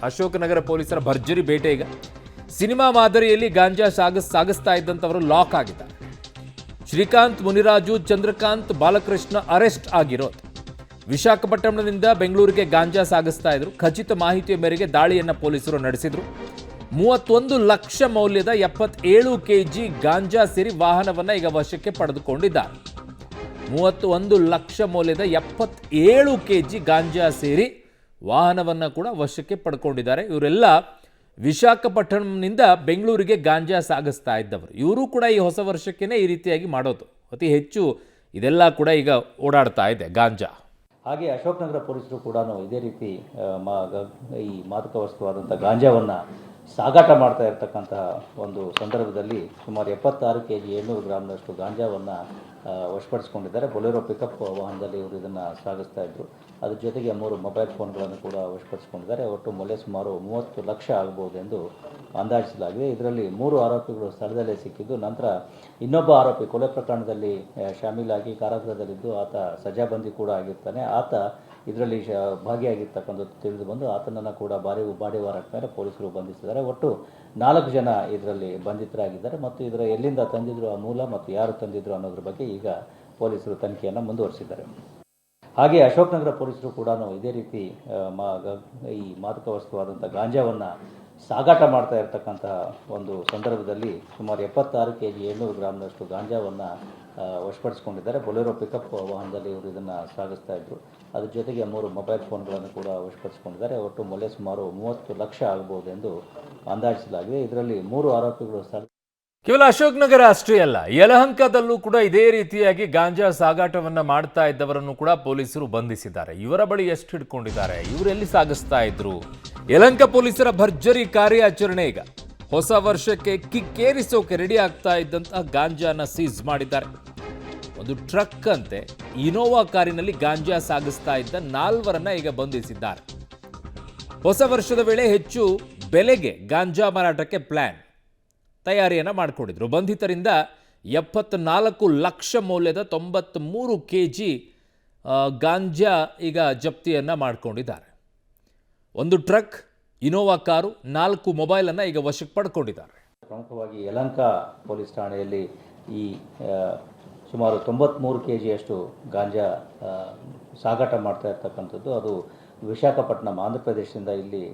ಅಶೋಕನಗರ ಪೊಲೀಸರ ಭರ್ಜರಿ ಬೇಟೆ ಈಗ ಸಿನಿಮಾ ಮಾದರಿಯಲ್ಲಿ ಗಾಂಜಾ ಸಾಗಿಸ್ತಾ ಇದ್ದಂತವರು ಲಾಕ್ ಆಗಿದ್ದಾರೆ. ಶ್ರೀಕಾಂತ್, ಮುನಿರಾಜು, ಚಂದ್ರಕಾಂತ್, ಬಾಲಕೃಷ್ಣ ಅರೆಸ್ಟ್ ಆಗಿರೋದು. ವಿಶಾಖಪಟ್ಟಣದಿಂದ ಬೆಂಗಳೂರಿಗೆ ಗಾಂಜಾ ಸಾಗಿಸ್ತಾ ಇದ್ರು. ಖಚಿತ ಮಾಹಿತಿಯ ಮೇರೆಗೆ ದಾಳಿಯನ್ನ ಪೊಲೀಸರು ನಡೆಸಿದ್ರು. 31 ಲಕ್ಷ ಮೌಲ್ಯದ 77 ಕೆಜಿ ಗಾಂಜಾ ಸೇರಿ ವಾಹನವನ್ನ ಈಗ ವಶಕ್ಕೆ ಪಡೆದುಕೊಂಡಿದ್ದಾರೆ. 31 ಲಕ್ಷ ಮೌಲ್ಯದ 77 ಕೆಜಿ ಗಾಂಜಾ ಸೇರಿ ವಾಹನವನ್ನ ಕೂಡ ವಶಕ್ಕೆ ಪಡ್ಕೊಂಡಿದ್ದಾರೆ. ಇವರೆಲ್ಲ ವಿಶಾಖಪಟ್ಟಣಂನಿಂದ ಬೆಂಗಳೂರಿಗೆ ಗಾಂಜಾ ಸಾಗಿಸ್ತಾ ಇದ್ದವರು. ಇವರು ಕೂಡ ಈ ಹೊಸ ವರ್ಷಕ್ಕೇನೆ ಈ ರೀತಿಯಾಗಿ ಮಾಡೋದು. ಅತಿ ಹೆಚ್ಚು ಇದೆಲ್ಲ ಕೂಡ ಈಗ ಓಡಾಡ್ತಾ ಇದೆ ಗಾಂಜಾ. ಹಾಗೆ ಅಶೋಕನಗರ ಪೊಲೀಸರು ಕೂಡ ಇದೇ ರೀತಿ ಈ ಮಾದಕ ವಸ್ತುವಾದಂಥ ಗಾಂಜಾವನ್ನು ಸಾಗಾಟ ಮಾಡ್ತಾ ಇರತಕ್ಕಂತಹ ಒಂದು ಸಂದರ್ಭದಲ್ಲಿ ಸುಮಾರು 76 ಕೆಜಿ 700 ಗ್ರಾಮ್ನಷ್ಟು ಗಾಂಜಾವನ್ನು ವಶಪಡಿಸಿಕೊಂಡಿದ್ದಾರೆ. ಬೊಲೆರೋ ಪಿಕಪ್ ವಾಹನದಲ್ಲಿ ಇವರು ಇದನ್ನು ಸಾಗಿಸ್ತಾ ಇದ್ದರು. ಅದ್ರ ಜೊತೆಗೆ 3 ಮೊಬೈಲ್ ಫೋನ್ಗಳನ್ನು ಕೂಡ ವಶಪಡಿಸಿಕೊಂಡಿದ್ದಾರೆ. ಒಟ್ಟು ಮೌಲ್ಯ ಸುಮಾರು 30 ಲಕ್ಷ ಆಗಬಹುದೆಂದು ಅಂದಾಜಿಸಲಾಗಿದೆ. ಇದರಲ್ಲಿ 3 ಆರೋಪಿಗಳು ಸ್ಥಳದಲ್ಲೇ ಸಿಕ್ಕಿದ್ದು, ನಂತರ ಇನ್ನೊಬ್ಬ ಆರೋಪಿ ಕೊಲೆ ಪ್ರಕರಣದಲ್ಲಿ ಶಾಮೀಲಾಗಿ ಕಾರಾಗೃಹದಲ್ಲಿದ್ದು ಆತ ಸಜಾಬಂದಿ ಕೂಡ ಆಗಿರ್ತಾನೆ. ಆತ ಇದರಲ್ಲಿ ಭಾಗಿಯಾಗಿರ್ತಕ್ಕಂಥದ್ದು ತಿಳಿದು ಬಂದು ಆತನನ್ನು ಕೂಡ ಬಾಡಿ ವಾರಂಟ್ ಮೇಲೆ ಪೊಲೀಸರು ಬಂಧಿಸಿದ್ದಾರೆ. ಒಟ್ಟು 4 ಜನ ಇದರಲ್ಲಿ ಬಂಧಿತರಾಗಿದ್ದಾರೆ ಮತ್ತು ಇದರ ಎಲ್ಲಿಂದ ತಂದಿದ್ರು ಆ ಮೂಲ ಮತ್ತು ಯಾರು ತಂದಿದ್ರು ಅನ್ನೋದ್ರ ಬಗ್ಗೆ ಈಗ ಪೊಲೀಸರು ತನಿಖೆಯನ್ನು ಮುಂದುವರಿಸಿದ್ದಾರೆ. ಹಾಗೆ ಅಶೋಕನಗರ ಪೊಲೀಸರು ಕೂಡ ಇದೇ ರೀತಿ ಈ ಮಾದಕ ವಸ್ತುವಾದಂಥ ಗಾಂಜಾವನ್ನು ಸಾಗಾಟ ಮಾಡ್ತಾ ಇರತಕ್ಕಂತಹ ಒಂದು ಸಂದರ್ಭದಲ್ಲಿ ಸುಮಾರು 76 ಕೆಜಿ 700 ಗ್ರಾಮ್ನಷ್ಟು ಗಾಂಜಾವನ್ನು ವಶಪಡಿಸಿಕೊಂಡಿದ್ದಾರೆ. ಬೊಲೆರೋ ಪಿಕಪ್ ವಾಹನದಲ್ಲಿ ಇವರು ಇದನ್ನು ಸಾಗಿಸ್ತಾ ಇದ್ದರು. ಅದ್ರ ಜೊತೆಗೆ 3 ಮೊಬೈಲ್ ಫೋನ್ಗಳನ್ನು ಕೂಡ ವಶಪಡಿಸಿಕೊಂಡಿದ್ದಾರೆ. ಒಟ್ಟು ಮೌಲ್ಯ ಸುಮಾರು 30 ಲಕ್ಷ ಆಗಬಹುದೆಂದು ಅಂದಾಜಿಸಲಾಗಿದೆ. ಇದರಲ್ಲಿ 3 ಆರೋಪಿಗಳು ಕೇವಲ ಅಶೋಕನಗರ ಅಷ್ಟೇ ಅಲ್ಲ, ಯಲಹಂಕದಲ್ಲೂ ಕೂಡ ಇದೇ ರೀತಿಯಾಗಿ ಗಾಂಜಾ ಸಾಗಾಟವನ್ನ ಮಾಡ್ತಾ ಇದ್ದವರನ್ನು ಕೂಡ ಪೊಲೀಸರು ಬಂಧಿಸಿದ್ದಾರೆ. ಇವರ ಬಳಿ ಎಷ್ಟು ಹಿಡ್ಕೊಂಡಿದ್ದಾರೆ, ಇವರೆಲ್ಲಿ ಸಾಗಿಸ್ತಾ ಇದ್ರು? ಯಲಹಂಕ ಪೊಲೀಸರ ಭರ್ಜರಿ ಕಾರ್ಯಾಚರಣೆ ಈಗ ಹೊಸ ವರ್ಷಕ್ಕೆ ಕಿಕ್ಕೇರಿಸೋಕೆ ರೆಡಿ ಆಗ್ತಾ ಇದ್ದಂತಹ ಗಾಂಜಾನ ಸೀಸ್ ಮಾಡಿದ್ದಾರೆ. ಒಂದು ಟ್ರಕ್ ಅಂತೆ ಇನೋವಾ ಕಾರಿನಲ್ಲಿ ಗಾಂಜಾ ಸಾಗಿಸ್ತಾ ಇದ್ದ 4ವರನ್ನ ಈಗ ಬಂಧಿಸಿದ್ದಾರೆ. ಹೊಸ ವರ್ಷದ ವೇಳೆ ಹೆಚ್ಚು ಬೆಲೆಗೆ ಗಾಂಜಾ ಮಾರಾಟಕ್ಕೆ ಪ್ಲಾನ್ ತಯಾರಿಯನ್ನು ಮಾಡಿಕೊಂಡಿದ್ರು. ಬಂಧಿತರಿಂದ 74 ಲಕ್ಷ ಮೌಲ್ಯದ 93 ಕೆಜಿ ಗಾಂಜಾ ಈಗ ಜಪ್ತಿಯನ್ನು ಮಾಡಿಕೊಂಡಿದ್ದಾರೆ. ಒಂದು ಟ್ರಕ್, ಇನೋವಾ ಕಾರು, 4 ಮೊಬೈಲನ್ನು ಈಗ ವಶಕ್ಕೆ ಪಡ್ಕೊಂಡಿದ್ದಾರೆ. ಪ್ರಮುಖವಾಗಿ ಯಲಹಂಕ ಪೊಲೀಸ್ ಠಾಣೆಯಲ್ಲಿ ಈ ಸುಮಾರು 93 ಕೆಜಿಯಷ್ಟು ಗಾಂಜಾ ಸಾಗಾಟ ಮಾಡ್ತಾ ಇರ್ತಕ್ಕಂಥದ್ದು. ಅದು ವಿಶಾಖಪಟ್ಟಣಂ, ಆಂಧ್ರ ಪ್ರದೇಶದಿಂದ ಇಲ್ಲಿ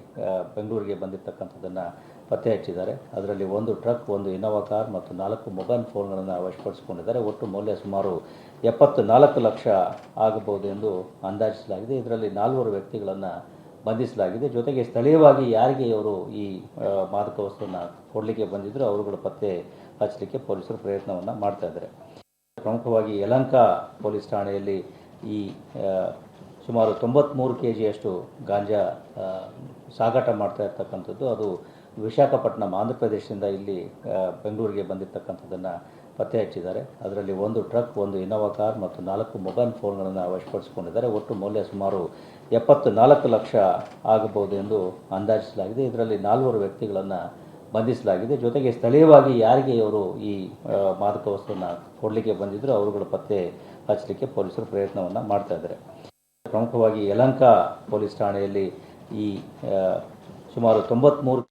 ಬೆಂಗಳೂರಿಗೆ ಬಂದಿರತಕ್ಕಂಥದ್ದನ್ನು ಪತ್ತೆ ಹಚ್ಚಿದ್ದಾರೆ. ಅದರಲ್ಲಿ 1 ಟ್ರಕ್, 1 ಇನೋವಾ ಕಾರ್ ಮತ್ತು 4 ಮೊಬೈಲ್ ಫೋನ್ಗಳನ್ನು ವಶಪಡಿಸಿಕೊಂಡಿದ್ದಾರೆ. ಒಟ್ಟು ಮೌಲ್ಯ ಸುಮಾರು 74 ಲಕ್ಷ ಆಗಬಹುದು ಎಂದು ಅಂದಾಜಿಸಲಾಗಿದೆ. ಇದರಲ್ಲಿ 4 ವ್ಯಕ್ತಿಗಳನ್ನು ಬಂಧಿಸಲಾಗಿದೆ. ಜೊತೆಗೆ ಸ್ಥಳೀಯವಾಗಿ ಯಾರಿಗೆ ಇವರು ಈ ಮಾದಕ ವಸ್ತುವನ್ನು ಕೊಡಲಿಕ್ಕೆ ಬಂದಿದ್ದರು ಅವರುಗಳು ಪತ್ತೆ ಹಚ್ಚಲಿಕ್ಕೆ ಪೊಲೀಸರು ಪ್ರಯತ್ನವನ್ನು ಮಾಡ್ತಾ ಇದ್ದಾರೆ. ಪ್ರಮುಖವಾಗಿ ಯಲಹಂಕ ಪೊಲೀಸ್ ಠಾಣೆಯಲ್ಲಿ ಈ ಸುಮಾರು 93 ಕೆಜಿಯಷ್ಟು ಗಾಂಜಾ ಸಾಗಾಟ ಮಾಡ್ತಾ ಇರ್ತಕ್ಕಂಥದ್ದು. ಅದು ವಿಶಾಖಪಟ್ಟಣಂ, ಆಂಧ್ರ ಪ್ರದೇಶದಿಂದ ಇಲ್ಲಿ ಬೆಂಗಳೂರಿಗೆ ಬಂದಿರತಕ್ಕಂಥದ್ದನ್ನು ಪತ್ತೆ ಹಚ್ಚಿದ್ದಾರೆ. ಅದರಲ್ಲಿ 1 ಟ್ರಕ್, 1 ಇನೋವಾ ಕಾರ್ ಮತ್ತು 4 ಮೊಬೈಲ್ ಫೋನ್ಗಳನ್ನು ವಶಪಡಿಸಿಕೊಂಡಿದ್ದಾರೆ. ಒಟ್ಟು ಮೌಲ್ಯ ಸುಮಾರು 74 ಲಕ್ಷ ಆಗಬಹುದು ಎಂದು ಅಂದಾಜಿಸಲಾಗಿದೆ. ಇದರಲ್ಲಿ 4 ವ್ಯಕ್ತಿಗಳನ್ನು ಬಂಧಿಸಲಾಗಿದೆ. ಜೊತೆಗೆ ಸ್ಥಳೀಯವಾಗಿ ಯಾರಿಗೆ ಇವರು ಈ ಮಾದಕ ವಸ್ತುವನ್ನು ಕೊಡಲಿಕ್ಕೆ ಬಂದಿದ್ದರು ಅವರುಗಳು ಪತ್ತೆ ಹಚ್ಚಲಿಕ್ಕೆ ಪೊಲೀಸರು ಪ್ರಯತ್ನವನ್ನು ಮಾಡ್ತಾ ಇದ್ದಾರೆ. ಪ್ರಮುಖವಾಗಿ ಯಲಹಂಕ ಪೊಲೀಸ್ ಠಾಣೆಯಲ್ಲಿ ಈ ಸುಮಾರು 93